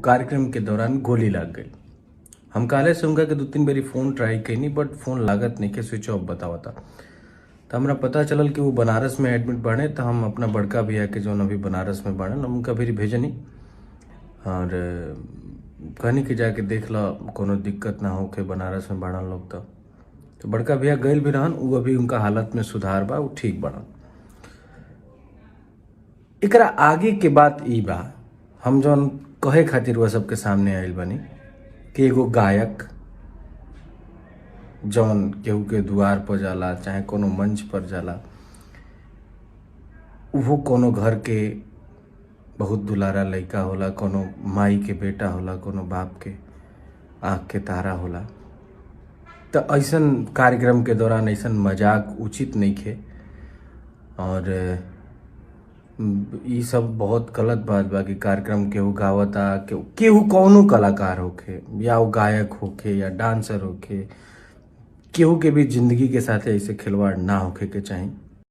कार्यक्रम के दौरान गोली लाग गई। हम काले से उनका के 2-3 बारी फोन ट्राई कैनी बट फोन लागत नहीं के स्विच ऑफ बतावता। तो हमरा पता चलल कि वो बनारस में एडमिट बाड़े। तो हम अपना बड़का भैया के जो अभी बनारस में बाड़े उनका भी भेजनी और कहनी कि जाके देख ला कोनो दिक्कत ना होके बनारस में बाड़न लोग। तो बड़का भैया गइल भी रहन, वो अभी उनका हालत में सुधार बा, वो ठीक बाड़न। एकरा आगे के बात ई बा, हम जौन कहे खातिर वह सबके सामने आइल बनी कि एगो गायक जौन केहू के द्वार पर जाला चाहे कोनो मंच पर जाला, वो कोनो घर के बहुत दुलारा लड़का होला, कोनो माई के बेटा होला, कोनो बाप के आँख के तारा होला। तो ऐसन कार्यक्रम के दौरान ऐसन मजाक उचित नहीं खे और ये सब बहुत गलत बात बा कि कार्यक्रम केहू गावता, केहू कौनो कलाकार होखे या वो गायक होखे या डांसर होखे, केहू के भी जिंदगी के साथ ऐसे खिलवाड़ ना होखे के चाहिए।